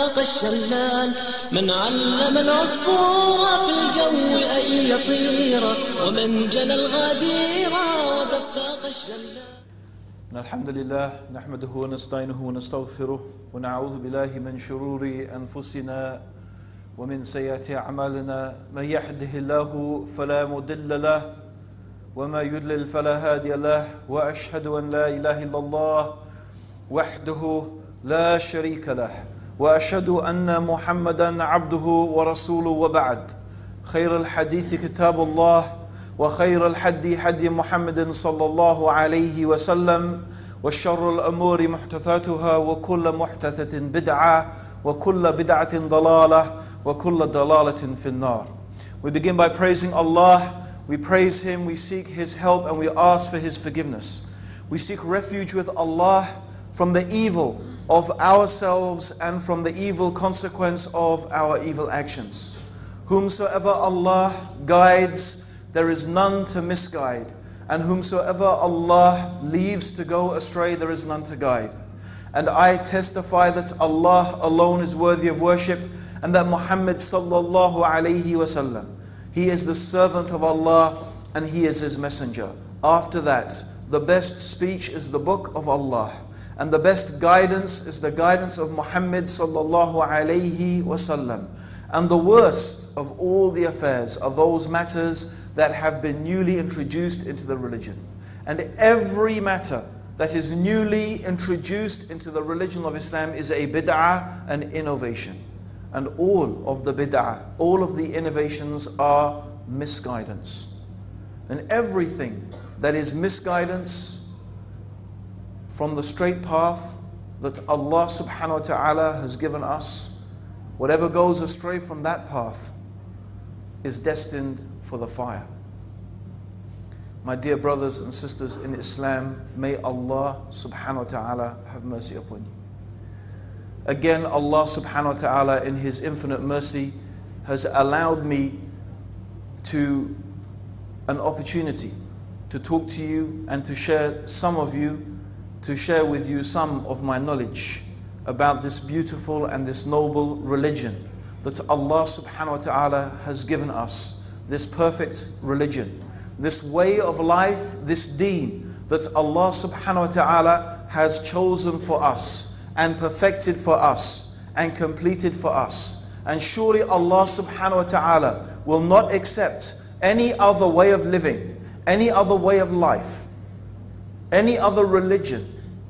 الشلال من علم العصفور في الجو أن يطير ومن جلى الغدير ودفاق الشلال. الحمد لله نحمده ونستعينه ونستغفره ونعوذ بالله من شرور أنفسنا ومن سيئات أعمالنا من يهده الله فلا مضل له وما يضلل فلا هادي له وأشهد أن لا إله إلا الله وحده لا شريك له وأشهد أن محمدا عبده ورسوله وبعد خير الحديث كتاب الله وخير الحدي حدي محمد صلى الله عليه وسلم وشر الأمور محدثاتها وكل محدثة بدعة وكل بدعة ضلالة وكل ضلالة في النار. We begin by praising Allah. We praise Him, we seek His help, and we ask for His forgiveness. We seek refuge with Allah from the evil of ourselves and from the evil consequence of our evil actions. Whomsoever Allah guides, there is none to misguide. And whomsoever Allah leaves to go astray, there is none to guide. And I testify that Allah alone is worthy of worship, and that Muhammad sallallahu alayhi wasallam, he is the servant of Allah and he is His messenger. After that, the best speech is the book of Allah, and the best guidance is the guidance of Muhammad sallallahu alayhi wasallam. And the worst of all the affairs are those matters that have been newly introduced into the religion. And every matter that is newly introduced into the religion of Islam is a bid'ah, an innovation. And all of the bid'ah, all of the innovations are misguidance. And everything that is misguidance from the straight path that Allah subhanahu wa ta'ala has given us, whatever goes astray from that path is destined for the fire. My dear brothers and sisters in Islam, may Allah subhanahu wa ta'ala have mercy upon you. Again, Allah subhanahu wa ta'ala in His infinite mercy has allowed me to an opportunity to talk to you and to share with you some of my knowledge about this beautiful and this noble religion that Allah subhanahu wa ta'ala has given us, this perfect religion, this way of life, this deen that Allah subhanahu wa ta'ala has chosen for us and perfected for us and completed for us. And surely Allah subhanahu wa ta'ala will not accept any other way of living, any other way of life, any other religion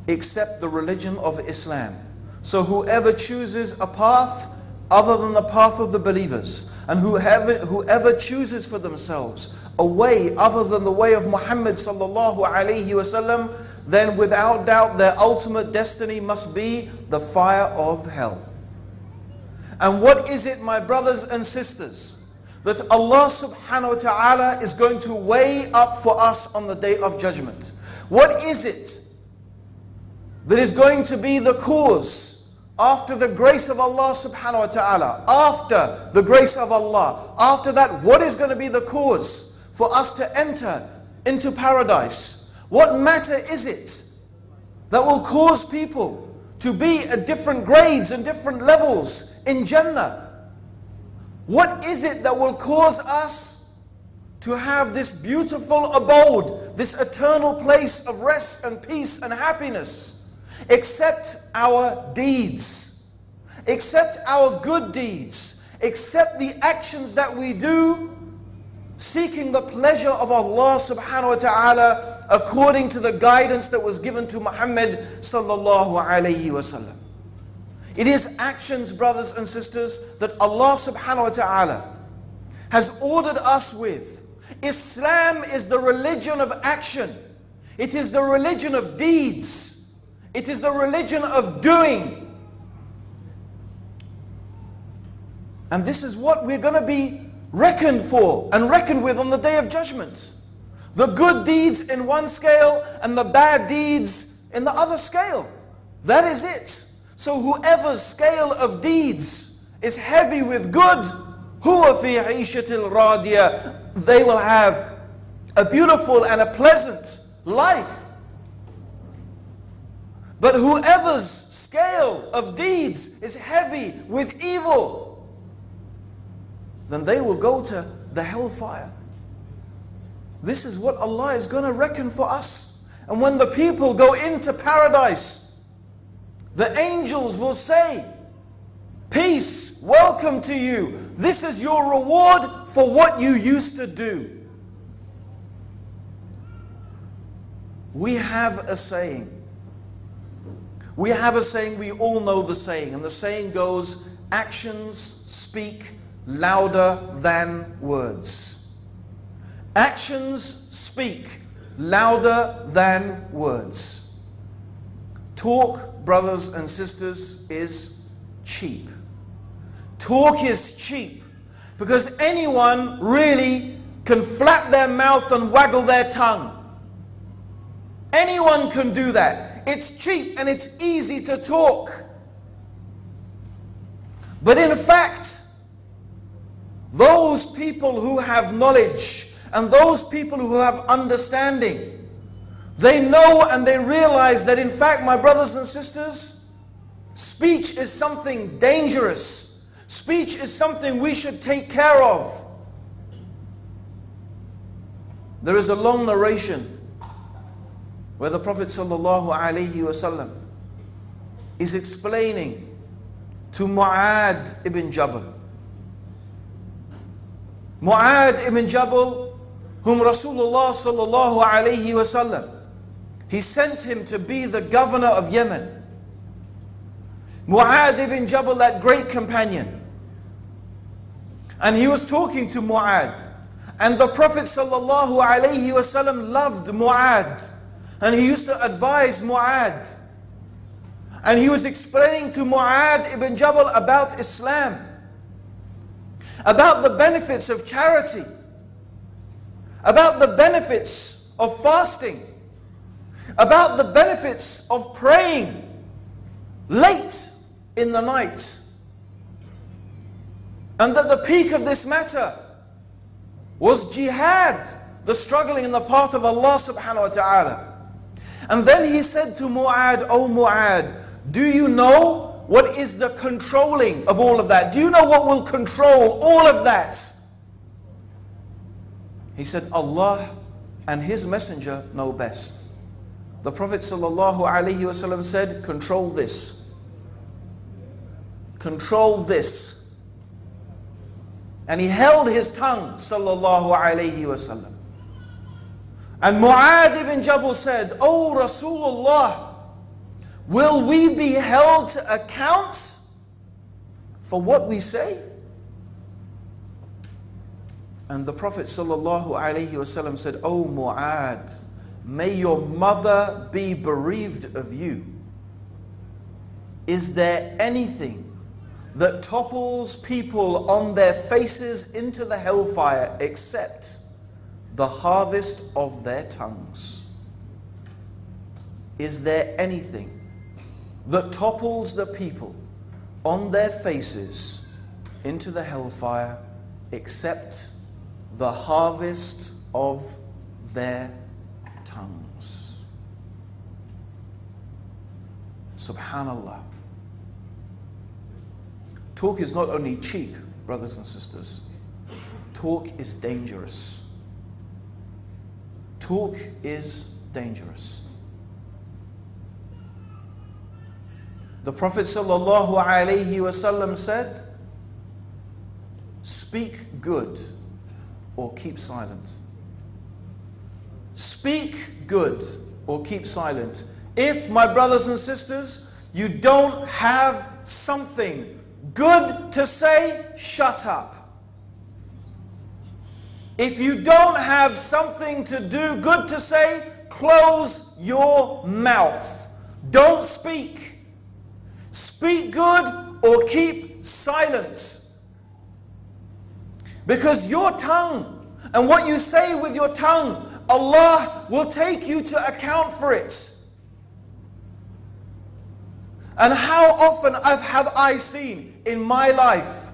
except the religion of Islam. So whoever chooses a path other than the path of the believers, and whoever chooses for themselves a way other than the way of Muhammad sallallahu alayhi wasallam, then without doubt their ultimate destiny must be the fire of hell. And what is it, my brothers and sisters, that Allah subhanahu wa ta'ala is going to weigh up for us on the day of judgment? What is it that is going to be the cause after the grace of Allah subhanahu wa ta'ala? After the grace of Allah, after that, what is going to be the cause for us to enter into paradise? What matter is it that will cause people to be at different grades and different levels in Jannah? What is it that will cause us to have this beautiful abode, this eternal place of rest and peace and happiness? Except our deeds, except our good deeds, except the actions that we do seeking the pleasure of Allah subhanahu wa ta'ala according to the guidance that was given to Muhammad sallallahu alayhi wasallam. It is actions, brothers and sisters, that Allah subhanahu wa ta'ala has ordered us with. Islam is the religion of action. It is the religion of deeds. It is the religion of doing. And this is what we're going to be reckoned for and reckoned with on the day of judgment. The good deeds in one scale and the bad deeds in the other scale. That is it. So whoever's scale of deeds is heavy with good, huwa fi 'ishatil radiya, they will have a beautiful and a pleasant life. But whoever's scale of deeds is heavy with evil, then they will go to the hellfire. This is what Allah is going to reckon for us. And when the people go into paradise, the angels will say, peace, welcome to you. This is your reward for what you used to do. We have a saying. We have a saying, we all know the saying. And the saying goes, actions speak louder than words. Actions speak louder than words. Talk, brothers and sisters, is cheap. Talk is cheap because anyone really can flap their mouth and waggle their tongue. Anyone can do that. It's cheap and it's easy to talk. But in fact, those people who have knowledge and those people who have understanding, they know and they realize that in fact, my brothers and sisters, speech is something dangerous. Speech is something we should take care of. There is a long narration where the Prophet ﷺ is explaining to Mu'ad ibn Jabal. Mu'ad ibn Jabal, whom Rasulullah ﷺ, he sent him to be the governor of Yemen. Mu'ad ibn Jabal, that great companion. And he was talking to Mu'ad. And the Prophet ﷺ loved Mu'ad. And he used to advise Mu'ad. And he was explaining to Mu'ad ibn Jabal about Islam, about the benefits of charity, about the benefits of fasting, about the benefits of praying late in the night. And that the peak of this matter was jihad, the struggling in the path of Allah subhanahu wa ta'ala. And then he said to Mu'ad, "O Mu'ad, do you know what is the controlling of all of that? Do you know what will control all of that?" He said, "Allah and His Messenger know best." The Prophet ﷺ said, "Control this. Control this." And he held his tongue, ﷺ. And Mu'ad ibn Jabal said, "O Rasulullah, will we be held to account for what we say?" And the Prophet ﷺ said, "O Mu'ad, may your mother be bereaved of you. Is there anything that topples people on their faces into the hellfire except the harvest of their tongues?" Is there anything that topples the people on their faces into the hellfire except the harvest of their tongues? Subhanallah. Talk is not only cheap, brothers and sisters. Talk is dangerous. Talk is dangerous. The Prophet ﷺ said, "Speak good or keep silent." Speak good or keep silent. If, my brothers and sisters, you don't have something good to say, shut up. If you don't have something to do good to say, close your mouth. Don't speak. Speak good or keep silent. Because your tongue and what you say with your tongue, Allah will take you to account for it. And how often have I seen in my life,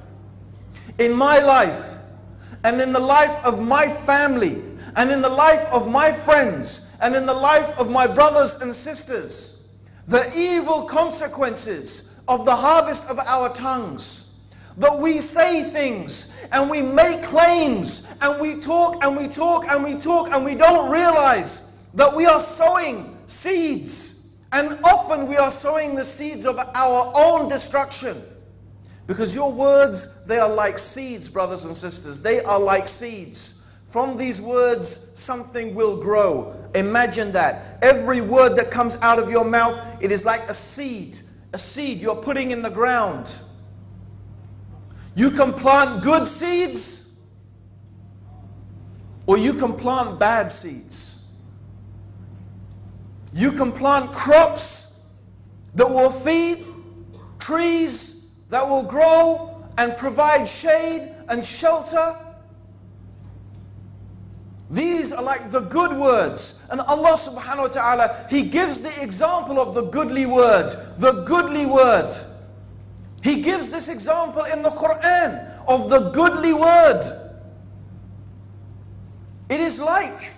and in the life of my family, and in the life of my friends, and in the life of my brothers and sisters, the evil consequences of the harvest of our tongues. That we say things and we make claims and we talk and we talk and we talk and we don't realize that we are sowing seeds. And often we are sowing the seeds of our own destruction. Because your words, they are like seeds, brothers and sisters. They are like seeds. From these words, something will grow. Imagine that. Every word that comes out of your mouth, it is like a seed. A seed you're putting in the ground. You can plant good seeds, or you can plant bad seeds. You can plant crops that will feed, trees that will grow and provide shade and shelter. These are like the good words. And Allah subhanahu wa ta'ala, He gives the example of the goodly word. The goodly word. He gives this example in the Quran of the goodly word. It is like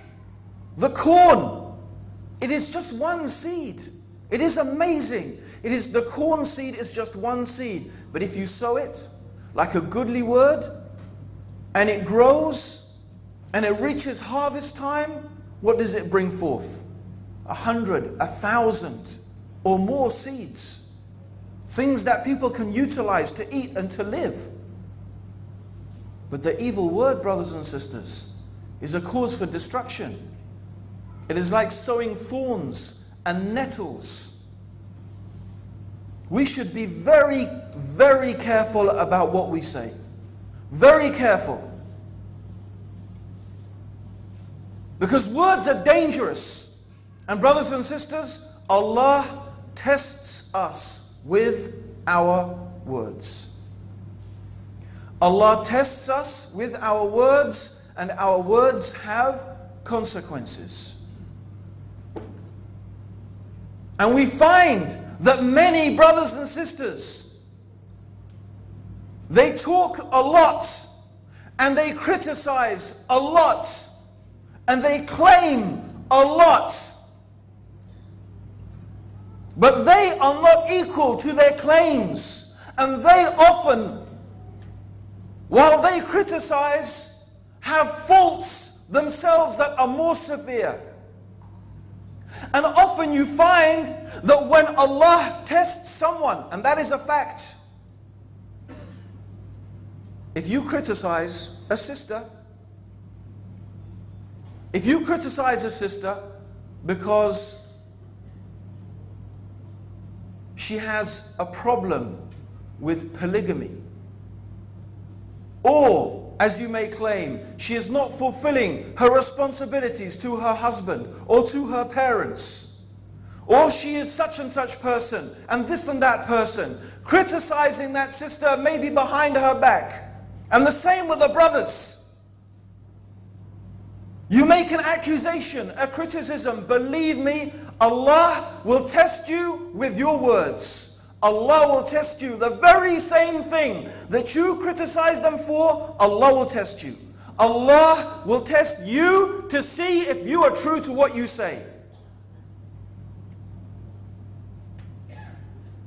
the corn. It is just one seed. It is amazing. It is the corn seed is just one seed. But if you sow it like a goodly word and it grows and it reaches harvest time, what does it bring forth? 100, 1,000 or more seeds. Things that people can utilize to eat and to live. But the evil word, brothers and sisters, is a cause for destruction. It is like sowing thorns and nettles. We should be very, very careful about what we say. Very careful. Because words are dangerous. And brothers and sisters, Allah tests us with our words. Allah tests us with our words, and our words have consequences. And we find that many brothers and sisters, they talk a lot, and they criticize a lot, and they claim a lot. But they are not equal to their claims. And they often, while they criticize, have faults themselves that are more severe. And often you find that when Allah tests someone, and that is a fact, if you criticize a sister, because she has a problem with polygamy, or, as you may claim, she is not fulfilling her responsibilities to her husband or to her parents, or she is such and such person and this and that person, criticizing that sister maybe behind her back. And the same with the brothers. You make an accusation, a criticism. Believe me, Allah will test you with your words. Allah will test you. The very same thing that you criticize them for, Allah will test you. Allah will test you to see if you are true to what you say.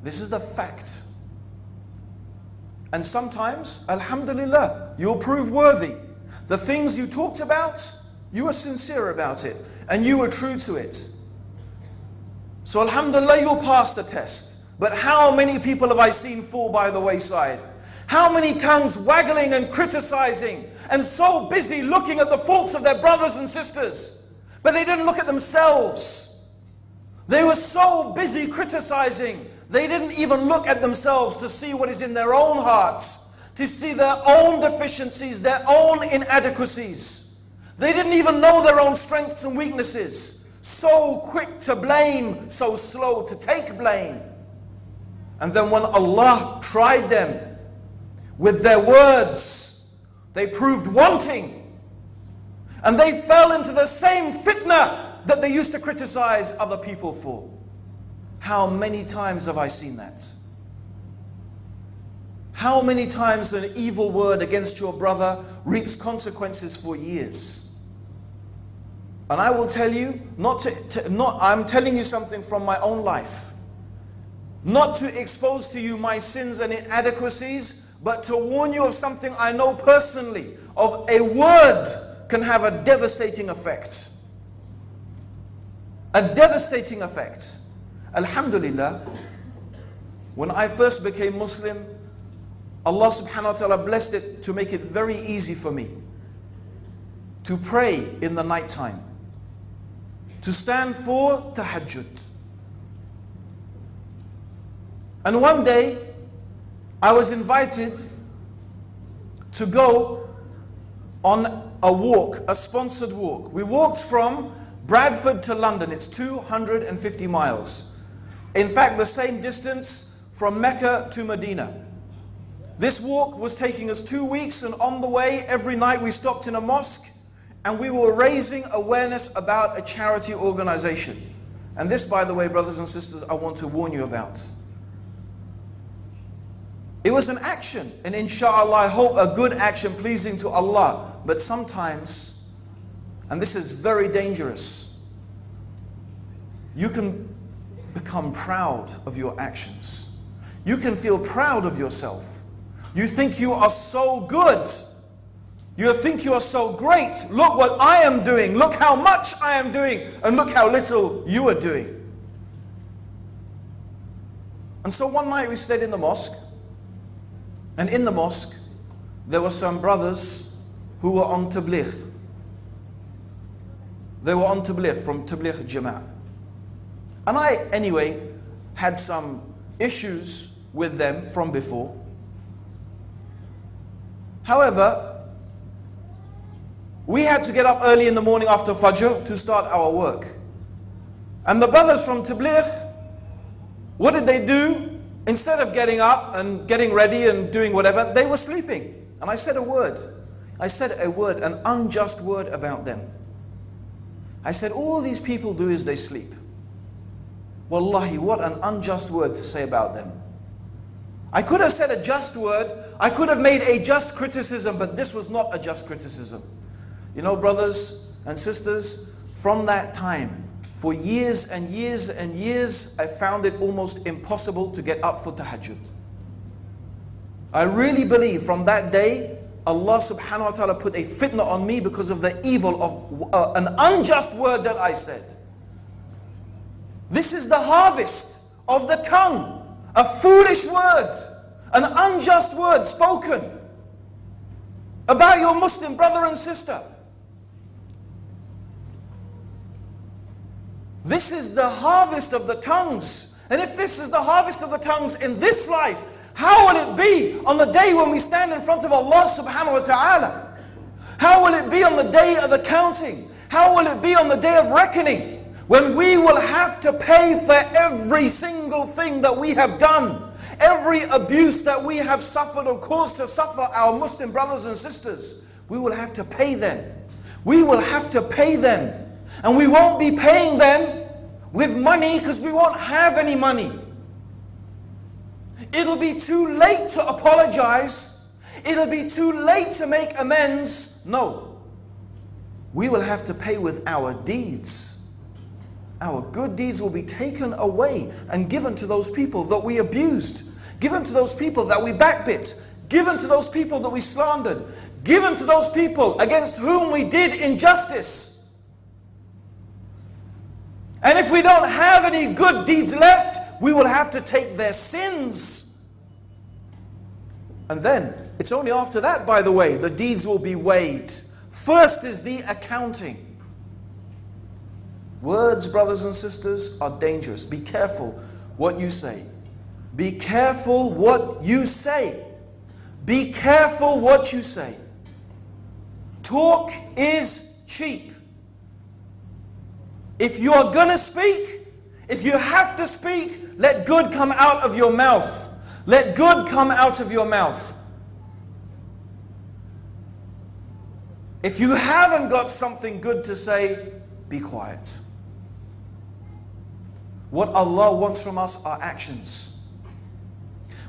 This is the fact. And sometimes, alhamdulillah, you'll prove worthy. The things you talked about, you were sincere about it, and you were true to it. So alhamdulillah, you'll pass the test. But how many people have I seen fall by the wayside? How many tongues waggling and criticizing, and so busy looking at the faults of their brothers and sisters, but they didn't look at themselves. They were so busy criticizing, they didn't even look at themselves to see what is in their own hearts, to see their own deficiencies, their own inadequacies. They didn't even know their own strengths and weaknesses. So quick to blame, so slow to take blame. And then when Allah tried them with their words, they proved wanting. And they fell into the same fitna that they used to criticize other people for. How many times have I seen that? How many times an evil word against your brother reaps consequences for years? And I will tell you, I'm telling you something from my own life. not to expose to you my sins and inadequacies, but to warn you of something I know personally, of a word can have a devastating effect. A devastating effect. Alhamdulillah, when I first became Muslim, Allah subhanahu wa ta'ala blessed it to make it very easy for me to pray in the night time, to stand for tahajjud. And one day, I was invited to go on a walk, a sponsored walk. We walked from Bradford to London. It's 250 miles. In fact, the same distance from Mecca to Medina. This walk was taking us 2 weeks, and on the way, every night we stopped in a mosque, and we were raising awareness about a charity organization. And this, by the way, brothers and sisters, I want to warn you about. It was an action, and inshallah, I hope a good action pleasing to Allah. But sometimes, and this is very dangerous, you can become proud of your actions. You can feel proud of yourself. You think you are so good. You think you are so great. Look what I am doing. Look how much I am doing. And look how little you are doing. And so one night we stayed in the mosque. And in the mosque, there were some brothers who were on tabligh. They were on tabligh, from tabligh jama'ah. And I, anyway, had some issues with them from before. However, we had to get up early in the morning after Fajr to start our work. And the brothers from tabligh, what did they do? Instead of getting up and getting ready and doing whatever, they were sleeping. And I said a word. I said a word, an unjust word about them. I said, all these people do is they sleep. Wallahi, what an unjust word to say about them. I could have said a just word. I could have made a just criticism, but this was not a just criticism. You know, brothers and sisters, from that time, for years and years and years, I found it almost impossible to get up for tahajjud. I really believe from that day, Allah subhanahu wa ta'ala put a fitna on me because of the evil of an unjust word that I said. This is the harvest of the tongue. A foolish word, an unjust word spoken about your Muslim brother and sister. This is the harvest of the tongues. And if this is the harvest of the tongues in this life, how will it be on the day when we stand in front of Allah subhanahu wa ta'ala? How will it be on the day of accounting? How will it be on the day of reckoning? When we will have to pay for every single thing that we have done, every abuse that we have suffered or caused to suffer our Muslim brothers and sisters, we will have to pay them. We will have to pay them. And we won't be paying them with money because we won't have any money. It'll be too late to apologize. It'll be too late to make amends. No. We will have to pay with our deeds. Our good deeds will be taken away and given to those people that we abused, given to those people that we backbit, given to those people that we slandered, given to those people against whom we did injustice. And if we don't have any good deeds left, we will have to take their sins. And then, it's only after that, by the way, the deeds will be weighed. First is the accounting. Words, brothers and sisters, are dangerous. Be careful what you say. Be careful what you say. Be careful what you say. Talk is cheap. If you are going to speak, if you have to speak, let good come out of your mouth. Let good come out of your mouth. If you haven't got something good to say, be quiet. What Allah wants from us are actions.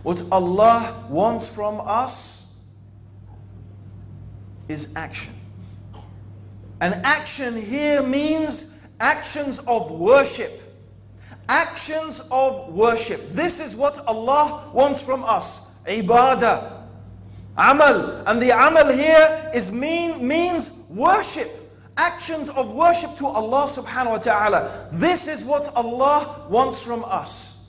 What Allah wants from us is action. And action here means actions of worship. Actions of worship. This is what Allah wants from us. Ibadah. Amal. And the amal here means worship. Actions of worship to Allah subhanahu wa ta'ala. This is what Allah wants from us.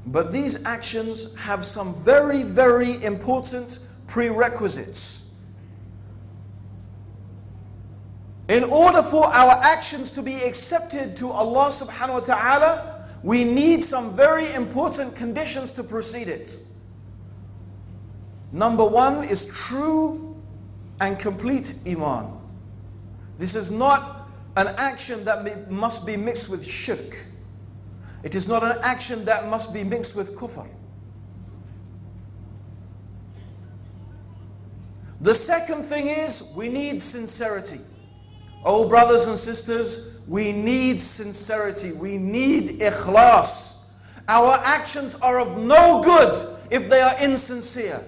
But these actions have some very, very important prerequisites. In order for our actions to be accepted to Allah subhanahu wa ta'ala, we need some very important conditions to precede it. Number one is true and complete iman. This is not an action that must be mixed with shirk. It is not an action that must be mixed with kufr. The second thing is we need sincerity. Oh brothers and sisters, we need sincerity. We need ikhlas. Our actions are of no good if they are insincere.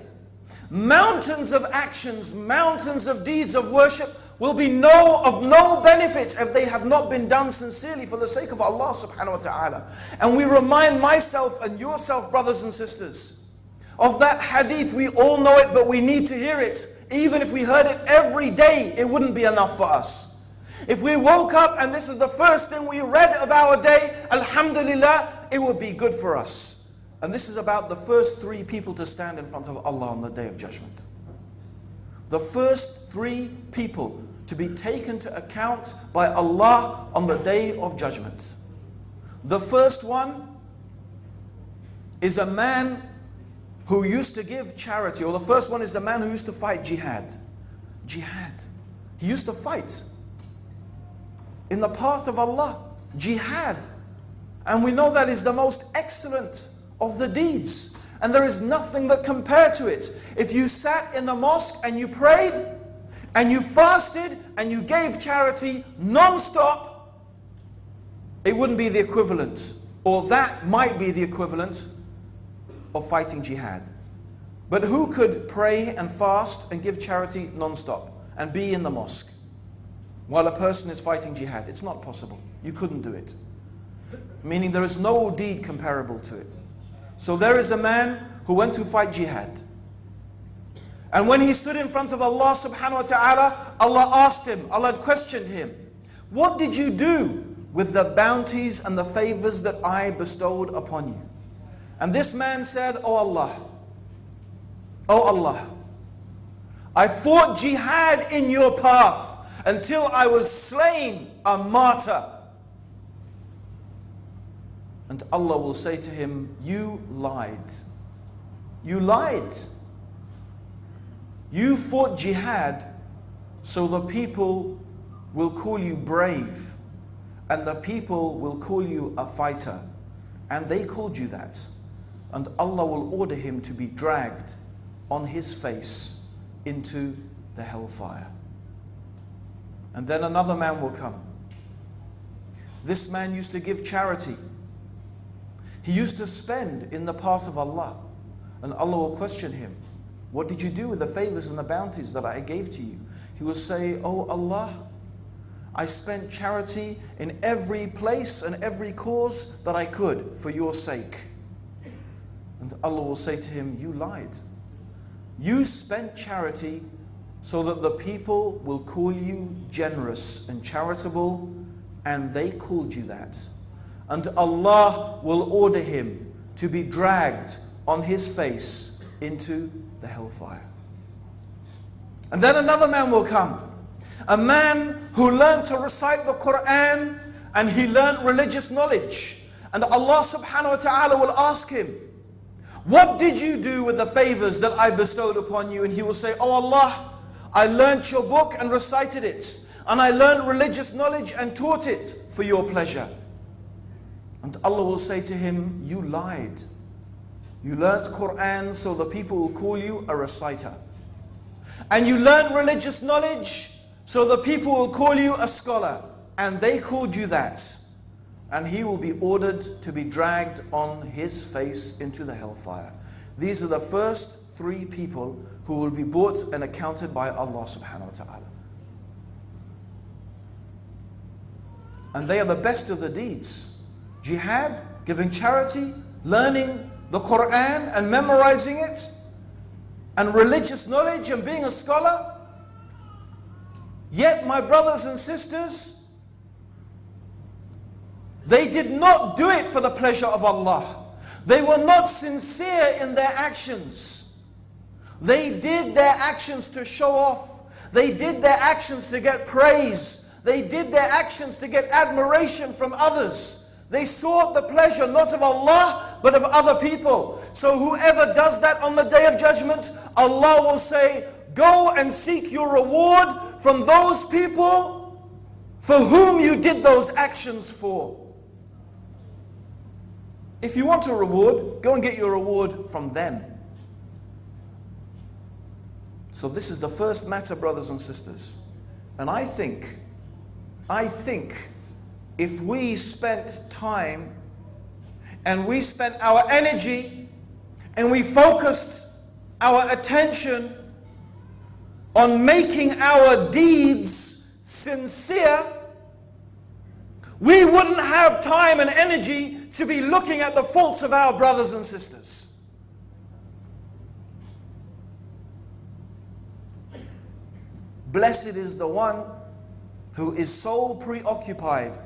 Mountains of actions, mountains of deeds of worship will be of no benefit if they have not been done sincerely for the sake of Allah subhanahu wa ta'ala. And we remind myself and yourself, brothers and sisters, of that hadith. We all know it, but we need to hear it. Even if we heard it every day, it wouldn't be enough for us. If we woke up and this is the first thing we read of our day, alhamdulillah, it would be good for us. And this is about the first 3 people to stand in front of Allah on the Day of Judgment. The first 3 people to be taken to account by Allah on the Day of Judgment. The first one is a man who used to give charity, or the first one is the man who used to fight jihad. Jihad. He used to fight in the path of Allah. Jihad. And we know that is the most excellent of the deeds. And there is nothing that compared to it. If you sat in the mosque and you prayed, and you fasted, and you gave charity non-stop, it wouldn't be the equivalent, or that might be the equivalent of fighting jihad. But who could pray and fast and give charity non-stop and be in the mosque while a person is fighting jihad? It's not possible. You couldn't do it. Meaning there is no deed comparable to it. So there is a man who went to fight jihad. And when he stood in front of Allah subhanahu wa ta'ala, Allah asked him, Allah questioned him, what did you do with the bounties and the favors that I bestowed upon you? And this man said, oh Allah, I fought jihad in your path until I was slain a martyr. And Allah will say to him, you lied. You lied. You fought jihad so the people will call you brave, and the people will call you a fighter. And they called you that. And Allah will order him to be dragged on his face into the hellfire. And then another man will come. This man used to give charity. He used to spend in the path of Allah. And Allah will question him, what did you do with the favors and the bounties that I gave to you? He will say, oh Allah, I spent charity in every place and every cause that I could for your sake. And Allah will say to him, you lied. You spent charity so that the people will call you generous and charitable, and they called you that. And Allah will order him to be dragged on his face into the hellfire. And then another man will come. A man who learned to recite the Quran, and he learned religious knowledge. And Allah subhanahu wa ta'ala will ask him, what did you do with the favors that I bestowed upon you? And he will say, oh Allah, I learned your book and recited it. And I learned religious knowledge and taught it for your pleasure. And Allah will say to him, you lied. You learnt Quran so the people will call you a reciter. And you learnt religious knowledge so the people will call you a scholar. And they called you that. And he will be ordered to be dragged on his face into the hellfire. These are the first 3 people who will be brought and accounted by Allah subhanahu wa ta'ala. And they are the best of the deeds. Jihad, giving charity, learning the Quran and memorizing it, and religious knowledge and being a scholar. Yet, my brothers and sisters, they did not do it for the pleasure of Allah. They were not sincere in their actions. They did their actions to show off. They did their actions to get praise. They did their actions to get admiration from others. They sought the pleasure not of Allah, but of other people. So whoever does that on the Day of Judgment, Allah will say, go and seek your reward from those people for whom you did those actions for. If you want a reward, go and get your reward from them. So this is the first matter, brothers and sisters. And I think if we spent time and we spent our energy and we focused our attention on making our deeds sincere, we wouldn't have time and energy to be looking at the faults of our brothers and sisters. Blessed is the one who is so preoccupied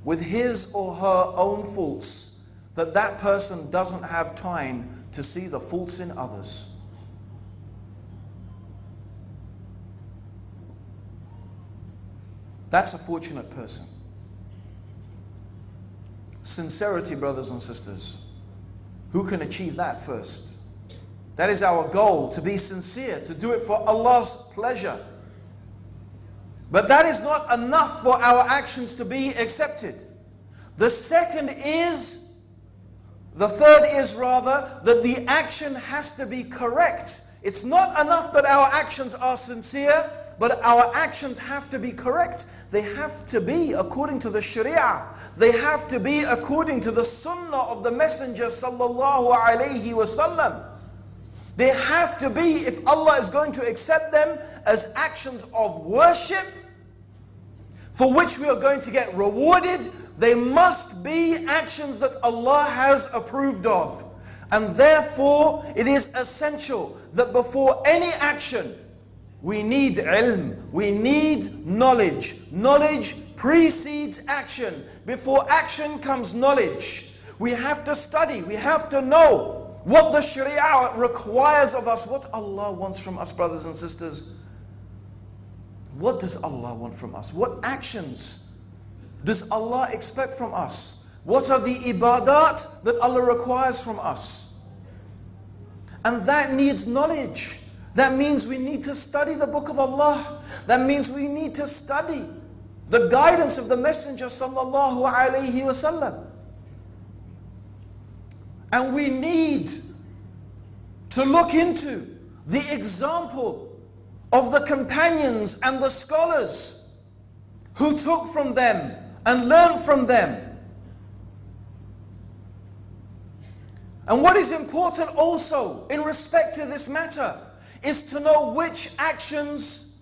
with his or her own faults that that person doesn't have time to see the faults in others. That's a fortunate person. Sincerity, brothers and sisters. Who can achieve that first? That is our goal, to be sincere, to do it for Allah's pleasure. But that is not enough for our actions to be accepted. The third is that the action has to be correct. It's not enough that our actions are sincere, but our actions have to be correct. They have to be according to the Sharia. They have to be according to the Sunnah of the Messenger sallallahu alaihi wasallam. They have to be, if Allah is going to accept them as actions of worship, for which we are going to get rewarded, they must be actions that Allah has approved of. And therefore, it is essential that before any action, we need ilm, we need knowledge. Knowledge precedes action. Before action comes knowledge. We have to study, we have to know what the Sharia requires of us, what Allah wants from us, brothers and sisters. What does Allah want from us? What actions does Allah expect from us? What are the ibadat that Allah requires from us? And that needs knowledge. That means we need to study the book of Allah. That means we need to study the guidance of the Messenger sallallahu alaihi wasallam. And we need to look into the example of the companions and the scholars who took from them and learned from them. And what is important also in respect to this matter is to know which actions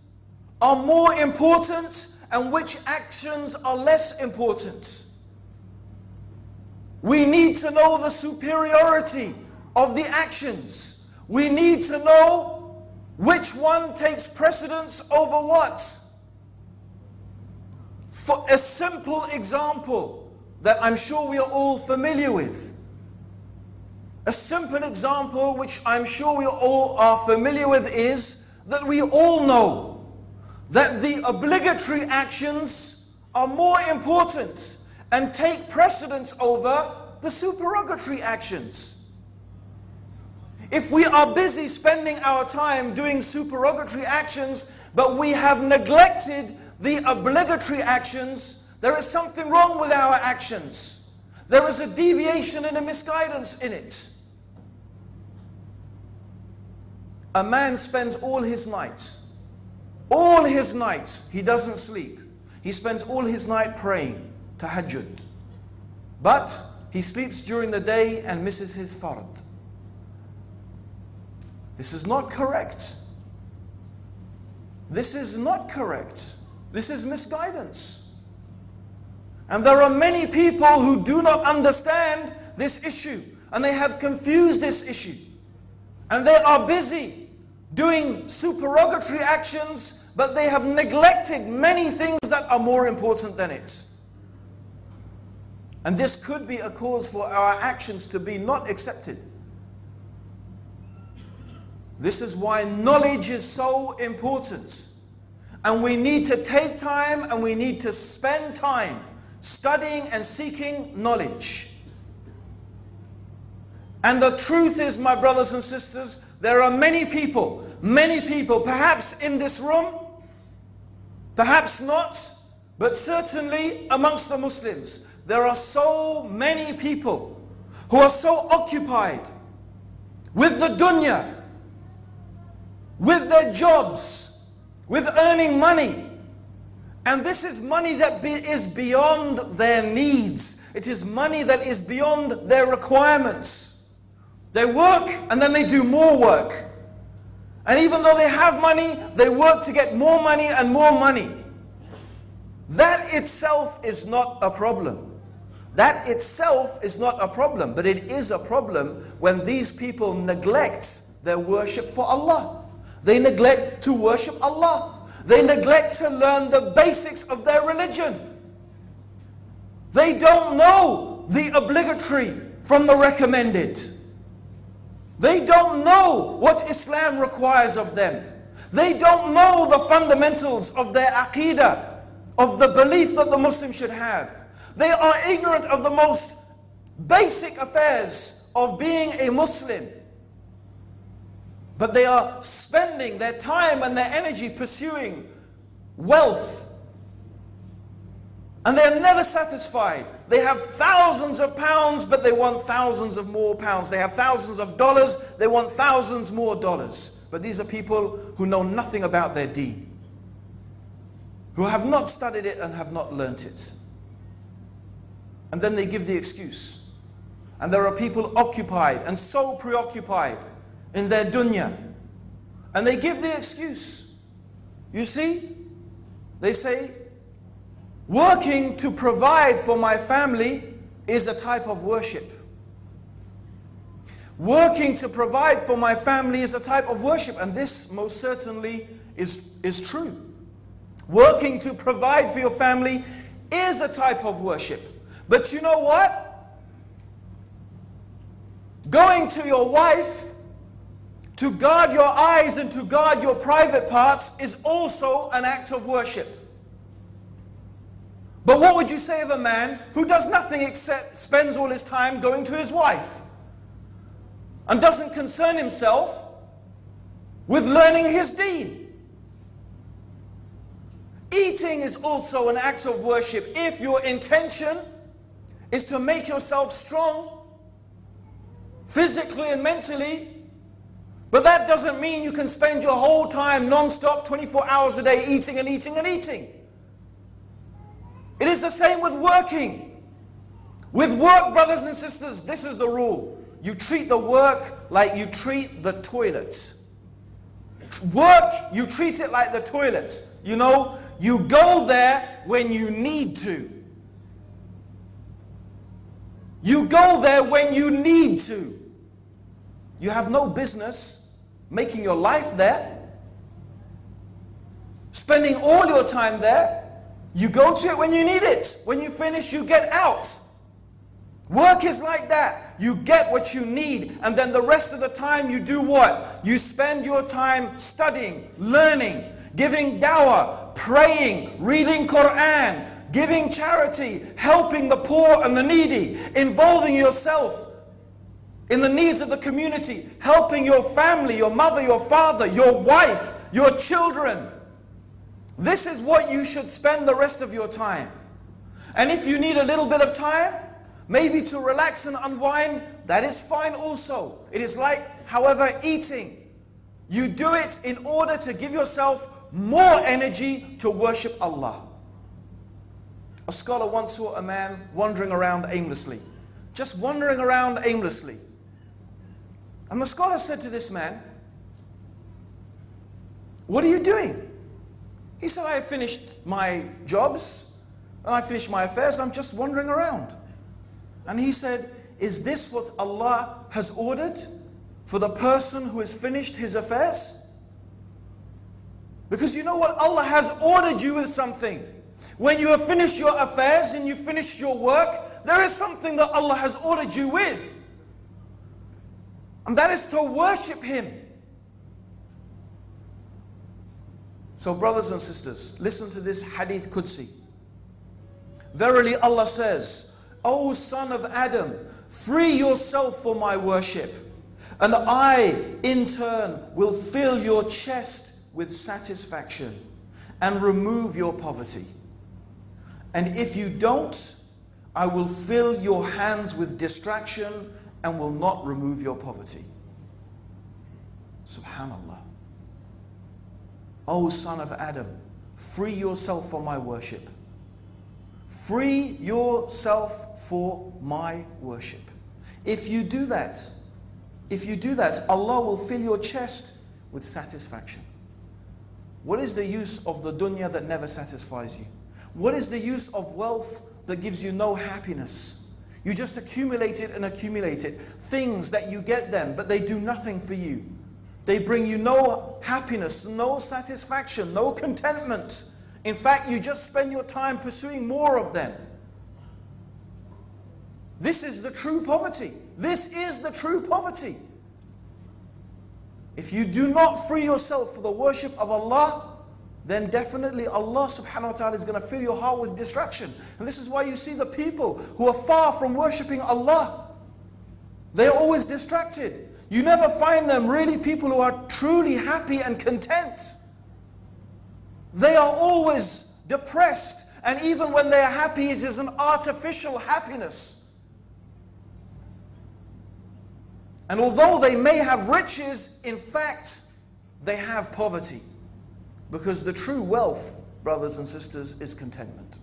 are more important and which actions are less important. We need to know the superiority of the actions. We need to know which one takes precedence over what. For a simple example that I'm sure we are all familiar with. A simple example which I'm sure we all are familiar with is that we all know that the obligatory actions are more important and take precedence over the supererogatory actions. If we are busy spending our time doing supererogatory actions, but we have neglected the obligatory actions, there is something wrong with our actions. There is a deviation and a misguidance in it. A man spends all his night, he doesn't sleep. He spends all his night praying, tahajjud. But he sleeps during the day and misses his fard. This is not correct. This is not correct. This is misguidance. And there are many people who do not understand this issue, and they have confused this issue. And they are busy doing supererogatory actions, but they have neglected many things that are more important than it. And this could be a cause for our actions to be not accepted. This is why knowledge is so important. And we need to take time and we need to spend time studying and seeking knowledge. And the truth is, my brothers and sisters, there are many people, perhaps in this room, perhaps not, but certainly amongst the Muslims, there are so many people who are so occupied with the dunya, with their jobs, with earning money. And this is money that is beyond their needs. It is money that is beyond their requirements. They work and then they do more work. And even though they have money, they work to get more money and more money. That itself is not a problem. That itself is not a problem. But it is a problem when these people neglect their worship for Allah. They neglect to worship Allah. They neglect to learn the basics of their religion. They don't know the obligatory from the recommended. They don't know what Islam requires of them. They don't know the fundamentals of their aqeedah, of the belief that the Muslim should have. They are ignorant of the most basic affairs of being a Muslim. But they are spending their time and their energy pursuing wealth. And they are never satisfied. They have thousands of pounds, but they want thousands of more pounds. They have thousands of dollars, they want thousands more dollars. But these are people who know nothing about their deen, who have not studied it and have not learnt it. And then they give the excuse. And there are people occupied and so preoccupied in their dunya. And they give the excuse. You see, they say, working to provide for my family is a type of worship. Working to provide for my family is a type of worship. And this most certainly is true. Working to provide for your family is a type of worship. But you know what? Going to your wife to guard your eyes and to guard your private parts is also an act of worship. But what would you say of a man who does nothing except spends all his time going to his wife and doesn't concern himself with learning his deen? Eating is also an act of worship if your intention is to make yourself strong physically and mentally. But that doesn't mean you can spend your whole time non-stop 24 hours a day eating and eating and eating. It is the same with working. With work, brothers and sisters, this is the rule. You treat the work like you treat the toilet. Work, you treat it like the toilet. You know, you go there when you need to. You go there when you need to. You have no business making your life there, spending all your time there. You go to it when you need it. When you finish, you get out. Work is like that. You get what you need, and then the rest of the time you do what? You spend your time studying, learning, giving dawah, praying, reading Quran, giving charity, helping the poor and the needy, involving yourself in the needs of the community, helping your family, your mother, your father, your wife, your children. This is what you should spend the rest of your time. And if you need a little bit of time, maybe to relax and unwind, that is fine also. It is like, however, eating. You do it in order to give yourself more energy to worship Allah. A scholar once saw a man wandering around aimlessly. Just wandering around aimlessly. And the scholar said to this man, "What are you doing?" He said, "I have finished my jobs. And I finish my affairs, I'm just wandering around. And he said, is this what Allah has ordered for the person who has finished his affairs? Because you know what? Allah has ordered you with something. When you have finished your affairs and you finished your work, there is something that Allah has ordered you with. And that is to worship Him. So brothers and sisters, listen to this hadith Qudsi. Verily Allah says, O son of Adam, free yourself for my worship, and I in turn will fill your chest with satisfaction and remove your poverty. And if you don't, I will fill your hands with distraction and will not remove your poverty. Subhanallah. O son of Adam, free yourself for my worship. Free yourself for my worship. If you do that, Allah will fill your chest with satisfaction. What is the use of the dunya that never satisfies you? What is the use of wealth that gives you no happiness? You just accumulate it and accumulate it. Things that you get them, but they do nothing for you. They bring you no happiness, no satisfaction, no contentment. In fact, you just spend your time pursuing more of them. This is the true poverty. This is the true poverty. If you do not free yourself for the worship of Allah, then definitely Allah subhanahu wa ta'ala is going to fill your heart with distraction. And this is why you see the people who are far from worshipping Allah. They're always distracted. You never find them really people who are truly happy and content. They are always depressed. And even when they are happy, it is an artificial happiness. And although they may have riches, in fact, they have poverty. Because the true wealth, brothers and sisters, is contentment.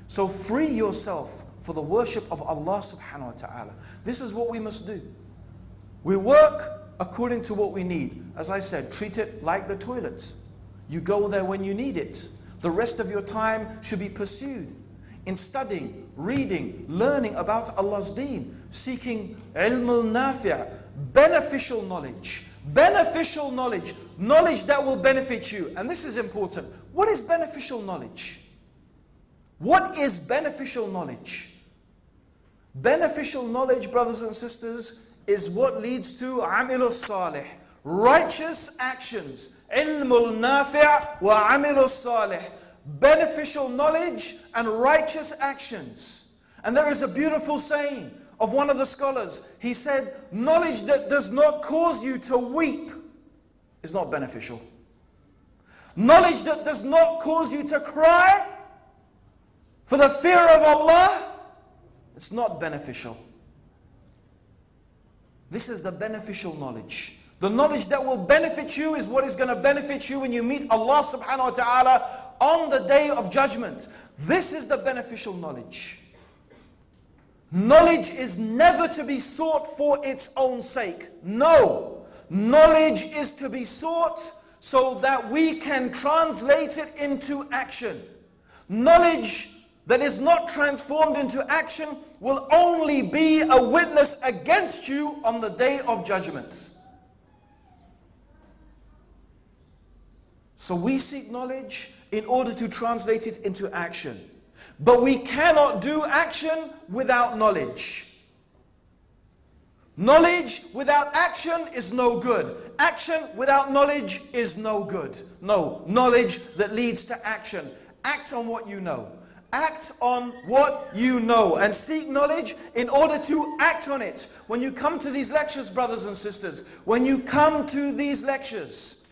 So free yourself for the worship of Allah subhanahu wa ta'ala. This is what we must do. We work according to what we need. As I said, treat it like the toilets. You go there when you need it. The rest of your time should be pursued in studying, reading, learning about Allah's deen, seeking ilmul nafi', beneficial knowledge. Beneficial knowledge. Knowledge that will benefit you. And this is important. What is beneficial knowledge? What is beneficial knowledge? Beneficial knowledge, brothers and sisters, is what leads to amilus salih, righteous actions. Ilmul nafi' wa amilus salih. Beneficial knowledge and righteous actions. And there is a beautiful saying of one of the scholars. He said, knowledge that does not cause you to weep is not beneficial. Knowledge that does not cause you to cry for the fear of Allah, it's not beneficial. This is the beneficial knowledge. The knowledge that will benefit you is what is going to benefit you when you meet Allah subhanahu wa ta'ala on the day of judgment. This is the beneficial knowledge. Knowledge is never to be sought for its own sake. No. Knowledge is to be sought so that we can translate it into action. Knowledge that is not transformed into action will only be a witness against you on the day of judgment. So we seek knowledge in order to translate it into action. But we cannot do action without knowledge. Knowledge without action is no good. Action without knowledge is no good. No, knowledge that leads to action. Act on what you know. Act on what you know and seek knowledge in order to act on it. When you come to these lectures, brothers and sisters, when you come to these lectures,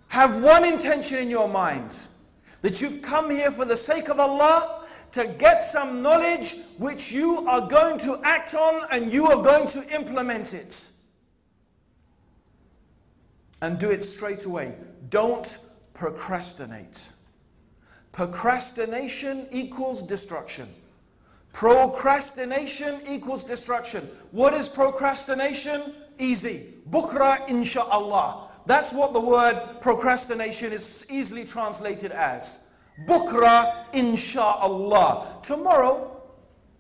have one intention in your mind. That you've come here for the sake of Allah to get some knowledge which you are going to act on and you are going to implement it. And do it straight away. Don't procrastinate. Procrastination equals destruction. Procrastination equals destruction. What is procrastination? Easy. Bukra insha Allah. That's what the word procrastination is easily translated as. Bukra, Insha Allah. Tomorrow,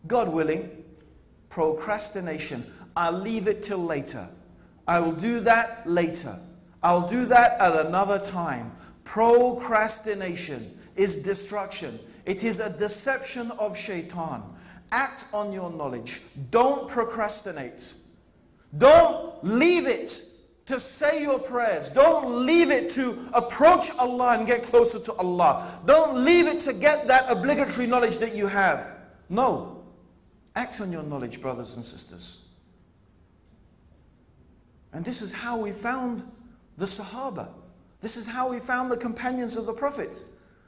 God willing, procrastination. I'll leave it till later. I will do that later. I'll do that at another time. Procrastination is destruction. It is a deception of shaitan. Act on your knowledge. Don't procrastinate. Don't leave it to say your prayers. Don't leave it to approach Allah and get closer to Allah. Don't leave it to get that obligatory knowledge that you have. No. Act on your knowledge, brothers and sisters. And this is how we found the Sahaba. This is how we found the companions of the Prophet.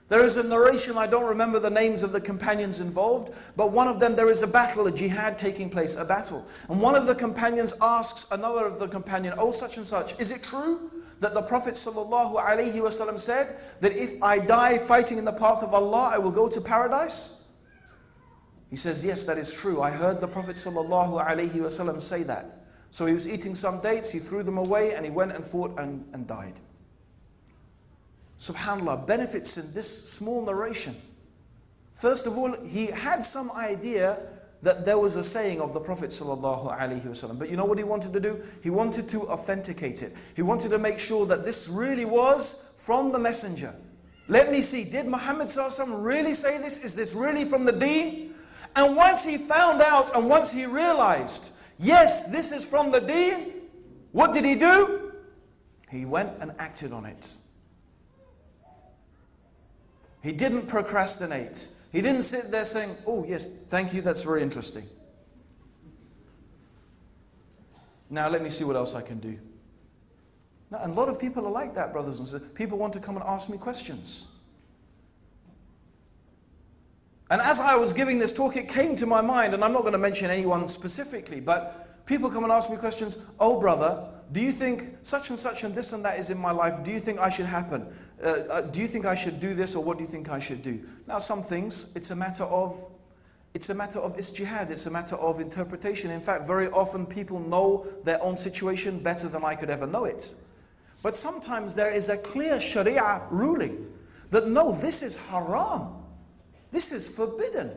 There is a narration, I don't remember the names of the companions involved, but one of them, there is a battle, a jihad taking place, a battle. And one of the companions asks another of the companion, oh such and such, is it true that the Prophet ﷺ said that if I die fighting in the path of Allah, I will go to paradise? He says, yes, that is true. I heard the Prophet ﷺ say that. So he was eating some dates, he threw them away, and he went and fought and died. SubhanAllah, benefits in this small narration. First of all, he had some idea that there was a saying of the Prophet ﷺ. But you know what he wanted to do? He wanted to authenticate it. He wanted to make sure that this really was from the messenger. Let me see, did Muhammad ﷺ really say this? Is this really from the deen? And once he found out and once he realized, yes, this is from the deen, what did he do? He went and acted on it. He didn't procrastinate. He didn't sit there saying, oh yes, thank you, that's very interesting. Now let me see what else I can do. Now, and a lot of people are like that, brothers and sisters. People want to come and ask me questions. And as I was giving this talk, it came to my mind, and I'm not going to mention anyone specifically, but people come and ask me questions. Oh brother, do you think such and this and that is in my life? Do you think I should happen? Do you think I should do this, or what do you think I should do? Now some things, it's a matter of ijtihad, it's a matter of interpretation. In fact, very often people know their own situation better than I could ever know it. But sometimes there is a clear Sharia ruling that no, this is haram. This is forbidden.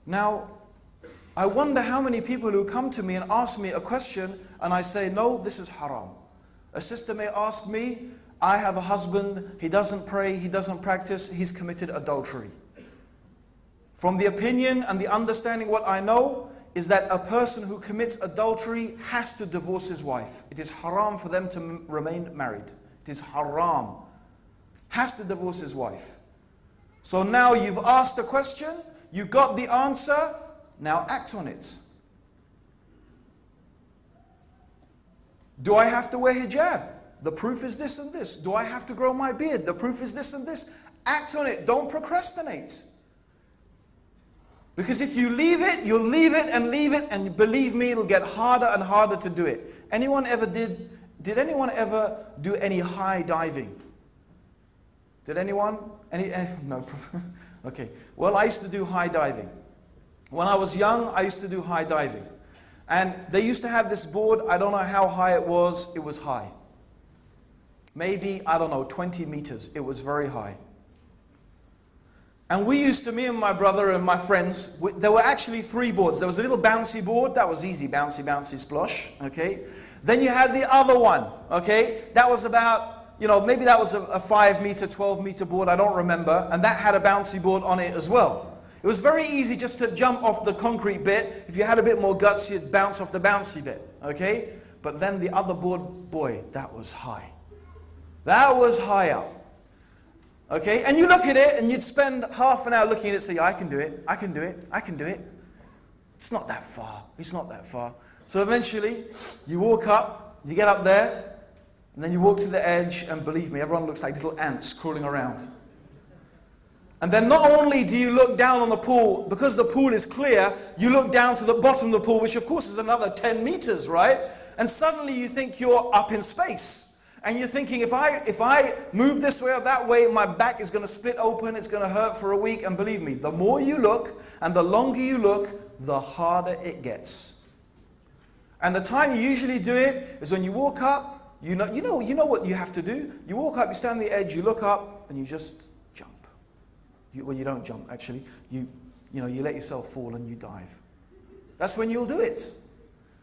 Now, I wonder how many people who come to me and ask me a question and I say, no, this is haram. A sister may ask me, I have a husband, he doesn't pray, he doesn't practice, he's committed adultery. From the opinion and the understanding, what I know is that a person who commits adultery has to divorce his wife. It is haram for them to remain married. It is haram. Has to divorce his wife. So now you've asked a question, you got the answer, now act on it. Do I have to wear hijab? The proof is this and this. Do I have to grow my beard? The proof is this and this. Act on it. Don't procrastinate. Because if you leave it, you'll leave it, and believe me, it'll get harder and harder to do it. Anyone ever did anyone ever do any high diving? Did anyone? No. Okay. Well, I used to do high diving. When I was young, I used to do high diving. And they used to have this board, I don't know how high it was high. Maybe, I don't know, 20 meters. It was very high. And we used to, me and my brother and my friends, there were actually 3 boards. There was a little bouncy board, that was easy, bouncy, splosh, okay? Then you had the other one, okay? That was about, maybe that was a 5 meter, 12 meter board, I don't remember. And that had a bouncy board on it as well. It was very easy just to jump off the concrete bit. If you had a bit more guts, you'd bounce off the bouncy bit, okay? But then the other board, boy, that was high. That was high up. Okay, and you look at it and you'd spend half an hour looking at it and say, I can do it, I can do it, I can do it. It's not that far, it's not that far. So eventually, you walk up, you get up there, and then you walk to the edge, and believe me, everyone looks like little ants crawling around. And then not only do you look down on the pool, because the pool is clear, you look down to the bottom of the pool, which of course is another 10 meters, right? And suddenly you think you're up in space. And you're thinking, if I move this way or that way, my back is going to split open, it's going to hurt for a week. And believe me, the more you look and the longer you look, the harder it gets. And the time you usually do it is when you walk up, you know what you have to do? You walk up, you stand on the edge, you look up, and you just jump. Well, you don't jump, actually. You let yourself fall and you dive. That's when you'll do it.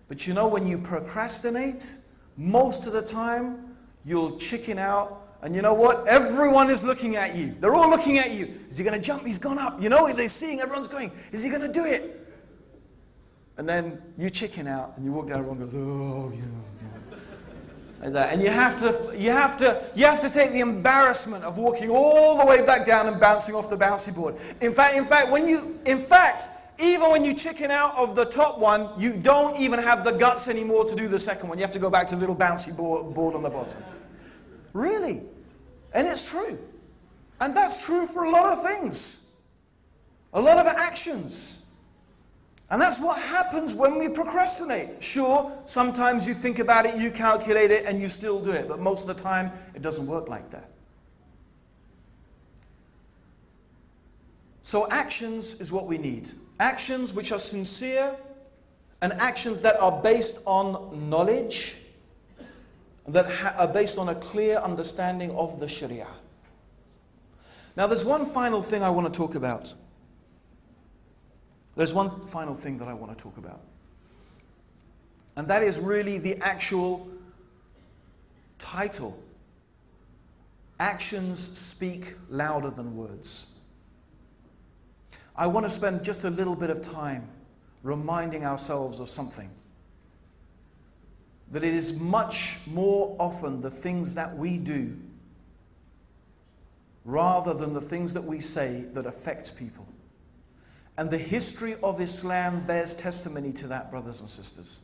But you know, when you procrastinate, most of the time, you'll chicken out. And you know what? Everyone is looking at you. They're all looking at you. Is he going to jump? He's gone up. You know, they're seeing, everyone's going, is he going to do it? And then you chicken out and you walk down the road and goes, oh, yeah. Like that. And you have to take the embarrassment of walking all the way back down and bouncing off the bouncy board. In fact, even when you chicken out of the top one, you don't even have the guts anymore to do the second one. You have to go back to the little bouncy board on the bottom. Really? And it's true. And that's true for a lot of things. A lot of actions. And that's what happens when we procrastinate. Sure, sometimes you think about it, you calculate it, and you still do it. But most of the time, it doesn't work like that. So actions is what we need. Actions which are sincere, and actions that are based on knowledge, that are based on a clear understanding of the Sharia. Now there's one final thing I want to talk about. There's one final thing that I want to talk about. And that is really the actual title. Actions speak louder than words. I want to spend just a little bit of time reminding ourselves of something. That it is much more often the things that we do rather than the things that we say that affect people. And the history of Islam bears testimony to that, brothers and sisters.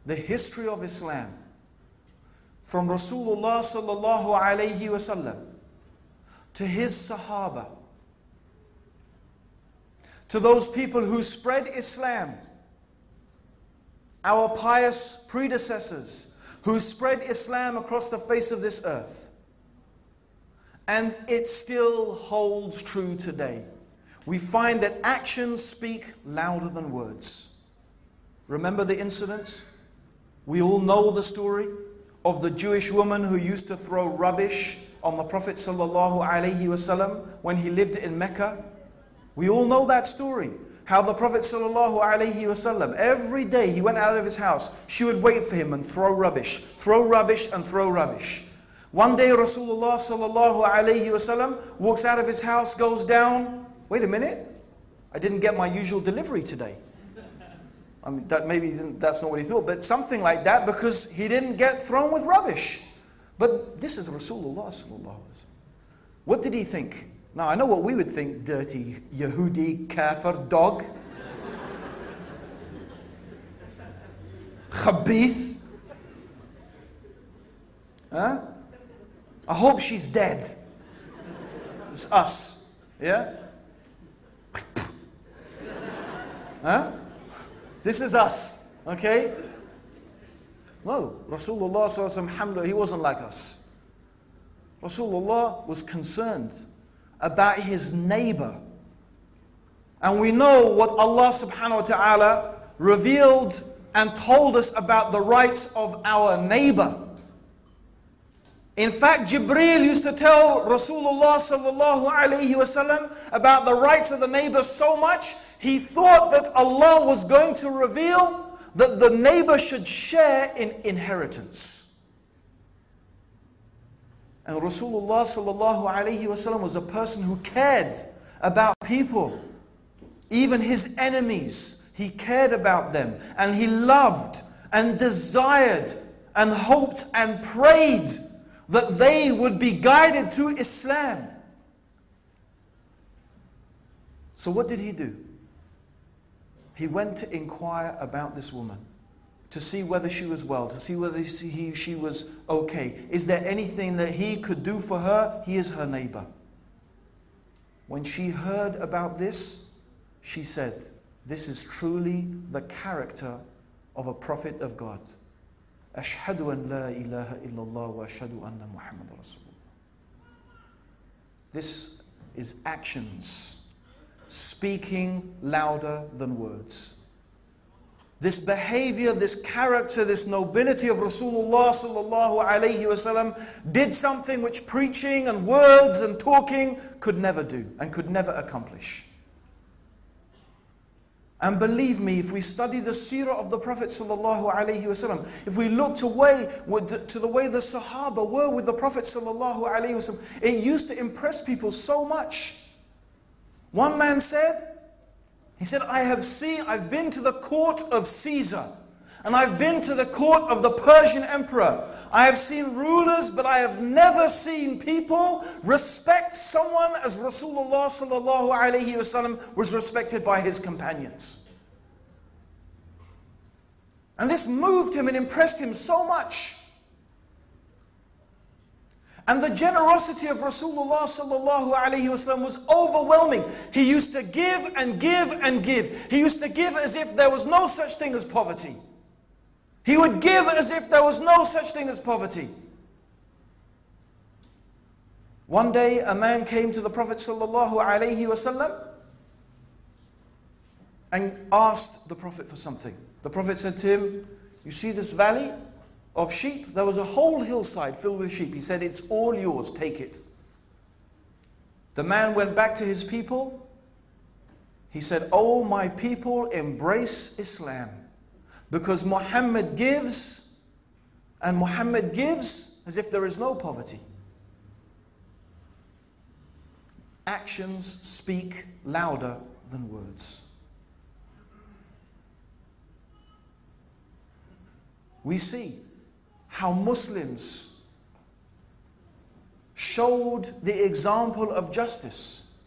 The history of Islam, from Rasulullah sallallahu alayhi wasallam to his Sahaba, to those people who spread Islam, our pious predecessors who spread Islam across the face of this earth. And it still holds true today. We find that actions speak louder than words. Remember the incident? We all know the story of the Jewish woman who used to throw rubbish on the Prophet ﷺ when he lived in Mecca. We all know that story. How the Prophet ﷺ, every day he went out of his house, she would wait for him and throw rubbish and throw rubbish. One day Rasulullah ﷺ walks out of his house, goes down. Wait a minute, I didn't get my usual delivery today. I mean, that's not what he thought, but something like that, because he didn't get thrown with rubbish. But this is Rasulullah ﷺ. What did he think? Now, I know what we would think, dirty Yehudi, kafir, dog. Khabith. Huh? I hope she's dead. It's us. Yeah? Huh? This is us. Okay? No, Rasulullah sallallahu alaihi wasallam, he wasn't like us. Rasulullah was concerned about his neighbor. And we know what Allah subhanahu wa ta'ala revealed and told us about the rights of our neighbor. In fact, Jibreel used to tell Rasulullah sallallahu alayhi wasallam about the rights of the neighbor so much, he thought that Allah was going to reveal that the neighbor should share in inheritance. And Rasulullah sallallahu alayhi wasallam was a person who cared about people. Even his enemies, he cared about them. And he loved and desired and hoped and prayed that they would be guided to Islam. So what did he do? He went to inquire about this woman, to see whether she was well, to see whether she was okay. Is there anything that he could do for her? He is her neighbor. When she heard about this, she said, this is truly the character of a prophet of God. Ashhadu an la ilaha illallah wa ashhadu anna Muhammad Rasulullah. This is actions speaking louder than words. this behavior, this character, this nobility of Rasulullah sallallahu alayhi wasallam did something which preaching and words and talking could never do and could never accomplish. And believe me, if we study the seerah of the Prophet sallallahu alaihi wasallam, if we look to the way the Sahaba were with the Prophet sallallahu alaihi wasallam, it used to impress people so much. One man said, he said, I've been to the court of Caesar, and I've been to the court of the Persian emperor. I have seen rulers, but I have never seen people respect someone as Rasulullah sallallahu alaihi wasallam was respected by his companions. And this moved him and impressed him so much. And the generosity of Rasulullah sallallahu alaihi wasallam was overwhelming. He used to give and give and give. He used to give as if there was no such thing as poverty. He would give as if there was no such thing as poverty. One day a man came to the Prophet sallallahu alaihi wasallam and asked the Prophet for something. The Prophet said to him, you see this valley of sheep? There was a whole hillside filled with sheep. He said, it's all yours, take it. The man went back to his people. He said, oh my people, embrace Islam. Because Muhammad gives, and Muhammad gives as if there is no poverty. Actions speak louder than words. We see how Muslims showed the example of justice.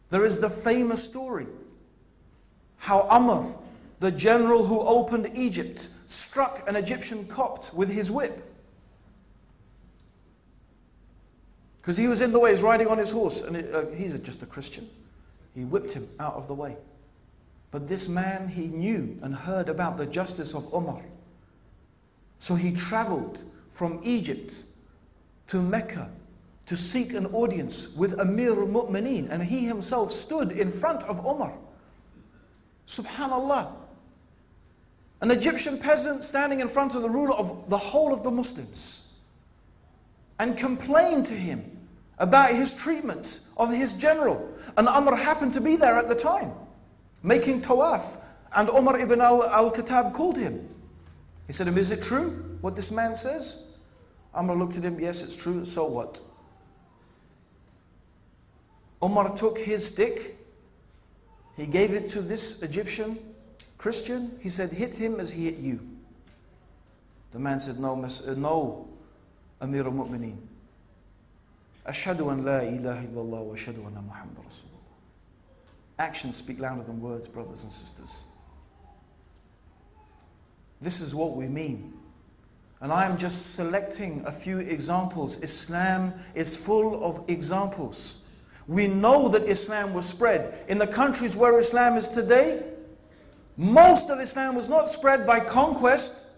There is the famous story how Amr, the general who opened Egypt, struck an Egyptian Copt with his whip. Because he was in the way, he's riding on his horse, and he's just a Christian. He whipped him out of the way. But this man, he knew and heard about the justice of Umar. So he traveled from Egypt to Mecca to seek an audience with Amir al-Mu'mineen, and he himself stood in front of Umar. Subhanallah. An Egyptian peasant standing in front of the ruler of the whole of the Muslims and complained to him about his treatment of his general. And Amr happened to be there at the time, making tawaf, and Umar ibn al-Khattab called him. He said to him, is it true what this man says? Amr looked at him, yes, it's true, so what? Umar took his stick, he gave it to this Egyptian Christian. He said, hit him as he hit you. The man said, no, Amir al-Mu'mineen. Ashhadu an la ilaha illallah wa ashhadu anna Muhammad Rasulullah. Actions speak louder than words, brothers and sisters. This is what we mean. And I am just selecting a few examples. Islam is full of examples. We know that Islam was spread. In the countries where Islam is today, most of Islam was not spread by conquest.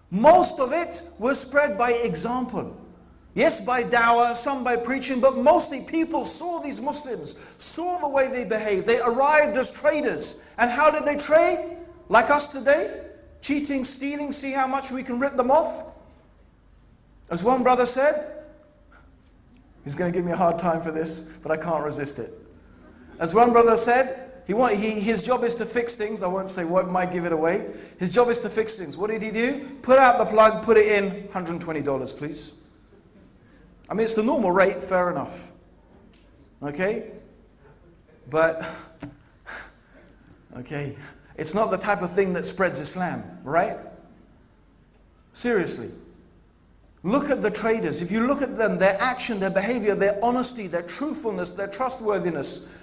Most of it was spread by example. Yes, by da'wah, some by preaching, but mostly people saw these Muslims, saw the way they behaved. They arrived as traders. And how did they trade? Like us today? Cheating, stealing, see how much we can rip them off? As one brother said, he's going to give me a hard time for this, but I can't resist it. As one brother said, his job is to fix things. I won't say what, might give it away. His job is to fix things. What did he do? Put out the plug, put it in, $120, please. I mean, it's the normal rate, fair enough. Okay? But, okay, it's not the type of thing that spreads Islam, right? Seriously. Look at the traders. If you look at them, their action, their behavior, their honesty, their truthfulness, their trustworthiness.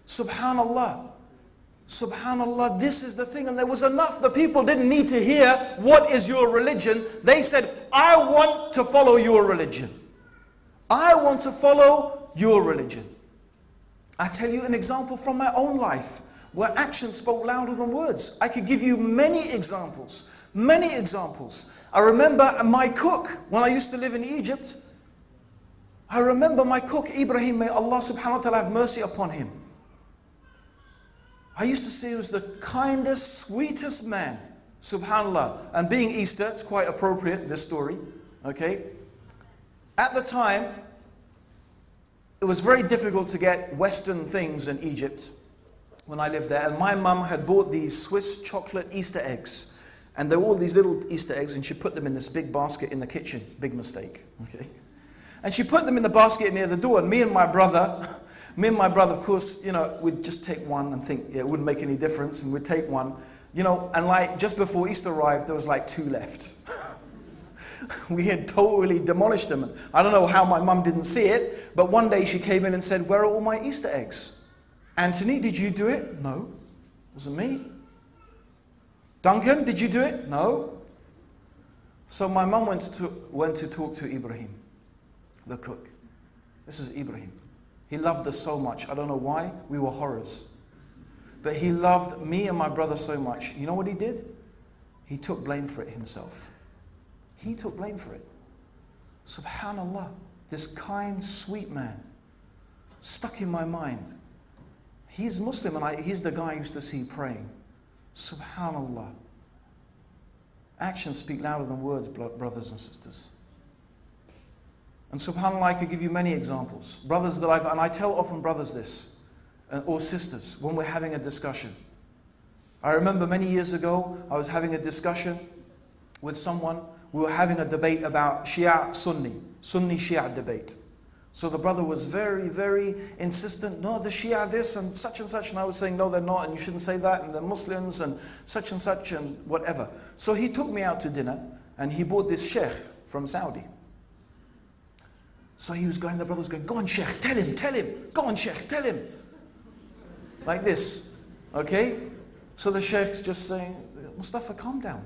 Subhanallah. Subhanallah, this is the thing. And there was enough. The people didn't need to hear, what is your religion? They said, I want to follow your religion. I want to follow your religion. I tell you an example from my own life, where action spoke louder than words. I could give you many examples. Many examples. I remember my cook, when I used to live in Egypt, I remember my cook, Ibrahim, may Allah subhanahu wa ta'ala have mercy upon him. I used to see he was the kindest, sweetest man. Subhanallah. And being Easter, it's quite appropriate, this story. Okay? At the time, it was very difficult to get Western things in Egypt when I lived there. And my mum had bought these Swiss chocolate Easter eggs. And there were all these little Easter eggs, and she put them in this big basket in the kitchen. Big mistake. Okay? And she put them in the basket near the door. And me and my brother, of course, you know, we'd just take one and think, yeah, it wouldn't make any difference. And we'd take one. You know, and like just before Easter arrived, there was like 2 left. We had totally demolished them. I don't know how my mum didn't see it, but one day she came in and said, "Where are all my Easter eggs? Anthony, did you do it?" "No, it wasn't me." "Duncan, did you do it?" "No." So my mum went to talk to Ibrahim, the cook. This is Ibrahim. He loved us so much. I don't know why. We were horrors. But he loved me and my brother so much. You know what he did? He took blame for it himself. He took blame for it. Subhanallah. This kind, sweet man. Stuck in my mind. He's Muslim and he's the guy I used to see praying. Subhanallah. Actions speak louder than words, brothers and sisters. And subhanAllah, I could give you many examples. Brothers that and I tell often brothers this, or sisters, when we're having a discussion. I remember many years ago, I was having a discussion with someone. We were having a debate about Shia Sunni Shia debate. So the brother was very, very insistent. "No, the Shia this and such. And I was saying, "No, they're not, and you shouldn't say that, and they're Muslims and such and whatever." So he took me out to dinner, and he bought this sheikh from Saudi. So he was going, the brother was going, "Go on, sheikh, tell him. Go on, sheikh, tell him." Like this, okay? So the sheikh's just saying, "Mustafa, calm down.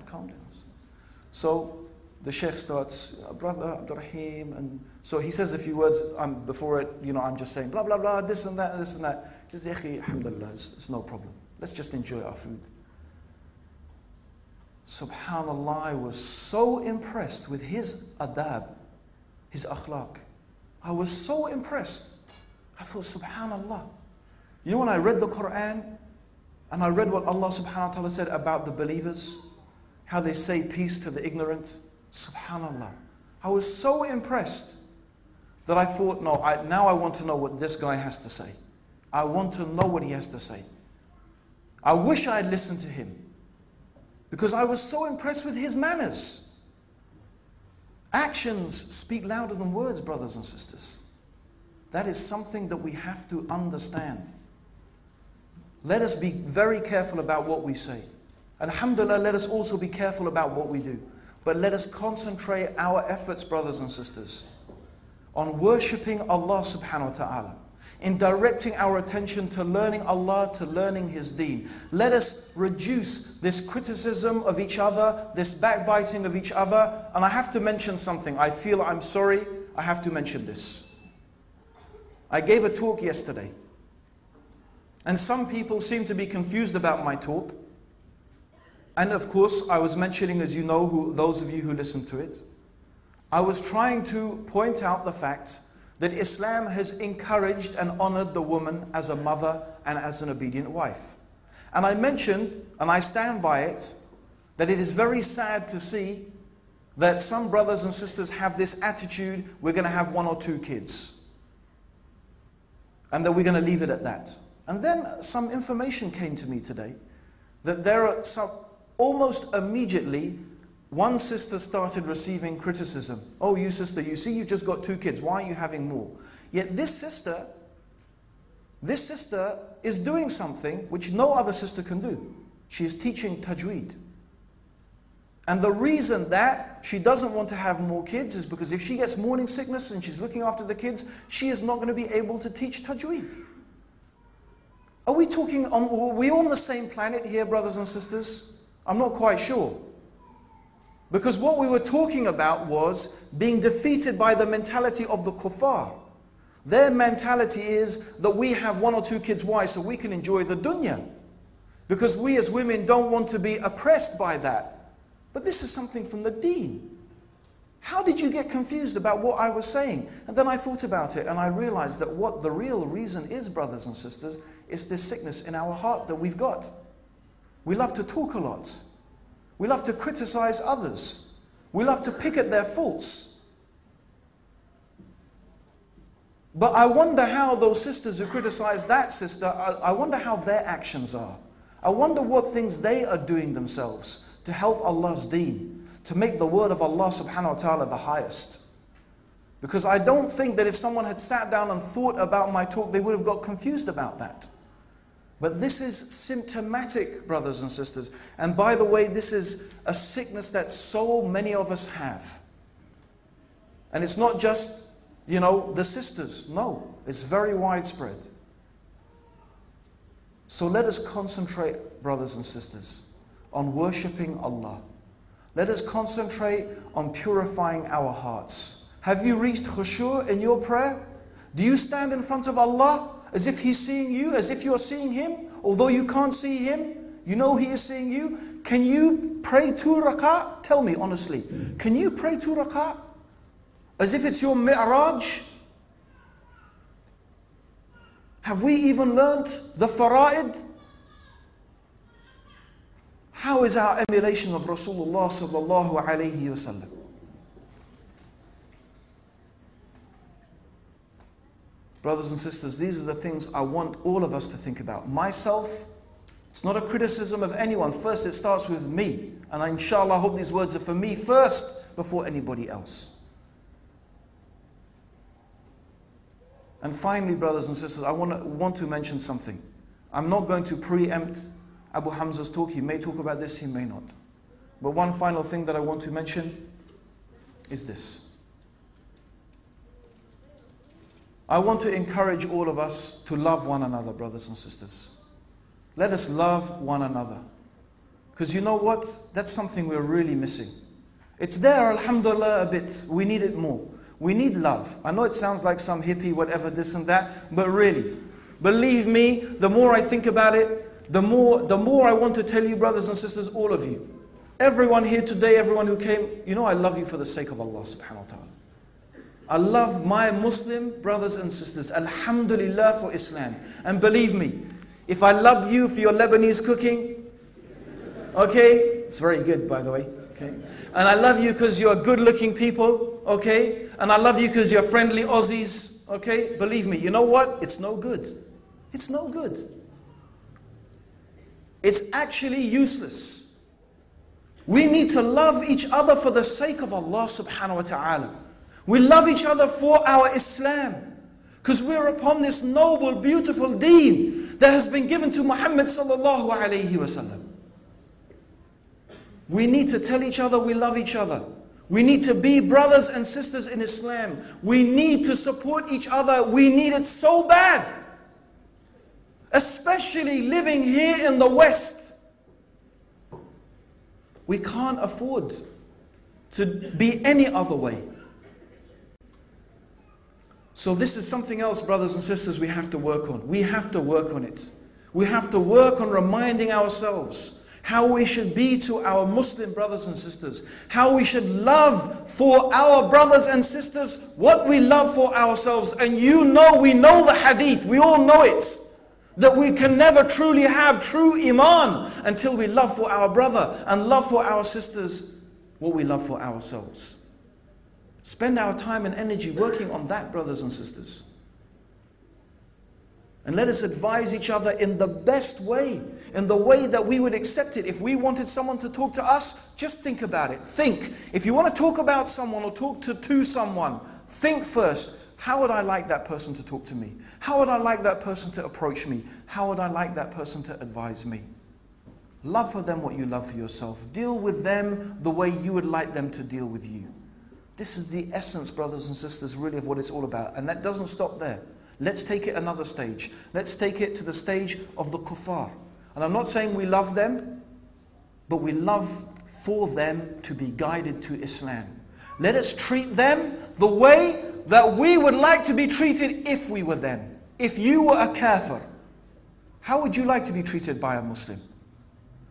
So the sheikh starts, "Brother Abdur Raheem," and so he says a few words. Before it, you know, I'm just saying, blah, blah, blah, this and that, and this and that. He says, "Yakhi, alhamdulillah, it's no problem. Let's just enjoy our food." Subhanallah, I was so impressed with his adab, his akhlaq. I was so impressed. I thought, subhanallah. You know, when I read the Quran, and I read what Allah subhanahu wa ta'ala said about the believers, how they say peace to the ignorant, subhanallah. I was so impressed that I thought, no, now I want to know what this guy has to say. I want to know what he has to say. I wish I had listened to him, because I was so impressed with his manners. Actions speak louder than words, brothers and sisters. That is something that we have to understand. Let us be very careful about what we say. Alhamdulillah, let us also be careful about what we do. But let us concentrate our efforts, brothers and sisters, on worshipping Allah subhanahu wa ta'ala, in directing our attention to learning Allah, to learning His deen. Let us reduce this criticism of each other, this backbiting of each other. And I have to mention something. I feel I'm sorry, I have to mention this. I gave a talk yesterday, and some people seem to be confused about my talk. And of course, I was mentioning, as you know, those of you who listened to it, I was trying to point out the fact that Islam has encouraged and honored the woman as a mother and as an obedient wife. And I mentioned, and I stand by it, that it is very sad to see that some brothers and sisters have this attitude, we're going to have 1 or 2 kids. And that we're going to leave it at that. And then some information came to me today that there are some, almost immediately, one sister started receiving criticism. "Oh, you sister, you see you've just got 2 kids. Why are you having more?" Yet this sister is doing something which no other sister can do. She is teaching tajweed. And the reason that she doesn't want to have more kids is because if she gets morning sickness and she's looking after the kids, she is not going to be able to teach tajweed. Are we on the same planet here, brothers and sisters? I'm not quite sure. Because what we were talking about was being defeated by the mentality of the kuffar. Their mentality is that we have 1 or 2 kids. Why? So we can enjoy the dunya. Because we as women don't want to be oppressed by that. But this is something from the deen. How did you get confused about what I was saying? And then I thought about it and I realized that what the real reason is, brothers and sisters, is this sickness in our heart that we've got. We love to talk a lot. We love to criticize others. We love to pick at their faults. But I wonder how those sisters who criticize that sister, I wonder how their actions are. I wonder what things they are doing themselves to help Allah's deen, to make the word of Allah subhanahu wa ta'ala the highest. Because I don't think that if someone had sat down and thought about my talk, they would have got confused about that. But this is symptomatic, brothers and sisters. And by the way, this is a sickness that so many of us have. And it's not just, the sisters. No, it's very widespread. So let us concentrate, brothers and sisters, on worshipping Allah. Let us concentrate on purifying our hearts. Have you reached khushu' in your prayer? Do you stand in front of Allah as if He's seeing you, as if you're seeing Him? Although you can't see Him, you know He is seeing you. Can you pray 2 rak'ah? Tell me honestly, can you pray 2 rak'ah? As if it's your mi'raj? Have we even learnt the fara'id? How is our emulation of Rasulullah sallallahu alayhi wasallam? Brothers and sisters, these are the things I want all of us to think about. Myself, it's not a criticism of anyone. First, it starts with me. And inshallah, I hope these words are for me first before anybody else. And finally, brothers and sisters, I want to mention something. I'm not going to preempt Abu Hamza's talk. He may talk about this, he may not. But one final thing that I want to mention is this. I want to encourage all of us to love one another, brothers and sisters. Let us love one another. Because you know what? That's something we're really missing. It's there, alhamdulillah, a bit. We need it more. We need love. I know it sounds like some hippie, whatever, this and that, but really, believe me, the more I think about it, the more I want to tell you, brothers and sisters, all of you. Everyone here today, everyone who came, I love you for the sake of Allah subhanahu wa ta'ala. I love my Muslim brothers and sisters. Alhamdulillah for Islam. And believe me, if I love you for your Lebanese cooking, okay, it's very good by the way, okay. And I love you because you're good looking people, okay. And I love you because you're friendly Aussies, okay. Believe me, you know what? It's no good. It's no good. It's actually useless. We need to love each other for the sake of Allah subhanahu wa ta'ala. We love each other for our Islam. Because we're upon this noble, beautiful deen that has been given to Muhammad sallallahu alayhi wasallam. We need to tell each other we love each other. We need to be brothers and sisters in Islam. We need to support each other. We need it so bad. Especially living here in the West. We can't afford to be any other way. So this is something else, brothers and sisters, we have to work on. We have to work on it. We have to work on reminding ourselves how we should be to our Muslim brothers and sisters. How we should love for our brothers and sisters what we love for ourselves. And we know the hadith, we all know it. That we can never truly have true iman until we love for our brother and love for our sisters what we love for ourselves. Spend our time and energy working on that, brothers and sisters. And let us advise each other in the best way, in the way that we would accept it. If we wanted someone to talk to us, just think about it. Think. If you want to talk about someone or talk to someone, think first. How would I like that person to talk to me? How would I like that person to approach me? How would I like that person to advise me? Love for them what you love for yourself. Deal with them the way you would like them to deal with you. This is the essence, brothers and sisters, really of what it's all about. And that doesn't stop there. Let's take it another stage. Let's take it to the stage of the kuffar. And I'm not saying we love them, but we love for them to be guided to Islam. Let us treat them the way that we would like to be treated if we were them. If you were a kafir, how would you like to be treated by a Muslim?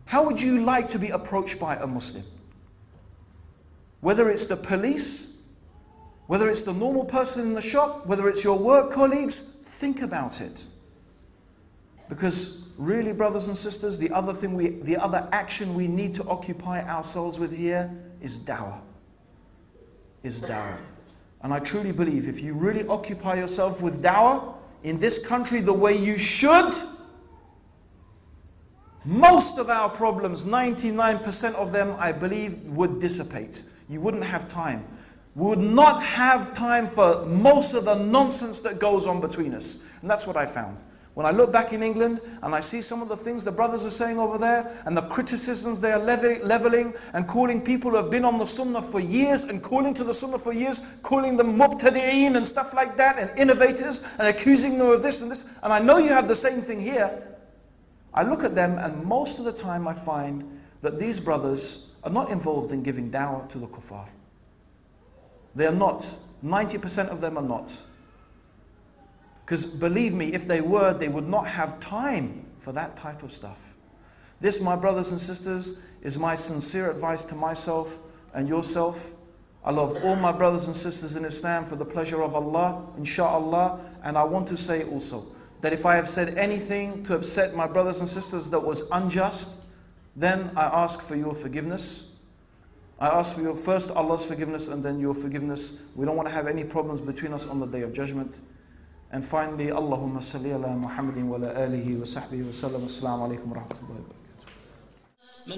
How would you like to be approached by a Muslim? Whether it's the police, whether it's the normal person in the shop, whether it's your work colleagues, think about it. Because really, brothers and sisters, the other action we need to occupy ourselves with here is da'wah. And I truly believe if you really occupy yourself with da'wah in this country the way you should, most of our problems, 99% of them, I believe, would dissipate. You wouldn't have time. We would not have time for most of the nonsense that goes on between us. And that's what I found. When I look back in England and I see some of the things the brothers are saying over there and the criticisms they are leveling and calling people who have been on the sunnah for years and calling to the sunnah for years, calling them mubtadi'een and stuff like that and innovators and accusing them of this and this. And I know you have the same thing here. I look at them and most of the time I find that these brothers are not involved in giving da'wah to the kuffar. They are not. 90% of them are not. Because believe me, if they were, they would not have time for that type of stuff. This, my brothers and sisters, is my sincere advice to myself and yourself. I love all my brothers and sisters in Islam for the pleasure of Allah, inshaAllah. And I want to say also that if I have said anything to upset my brothers and sisters that was unjust, then I ask for your forgiveness. I ask for your first Allah's forgiveness and then your forgiveness. We don't want to have any problems between us on the Day of Judgment. And finally, Allahumma salli ala Muhammadin wa ala alihi wa sahbihi wa sallam. Assalamu alaikum wa rahmatullahi wa barakatuh.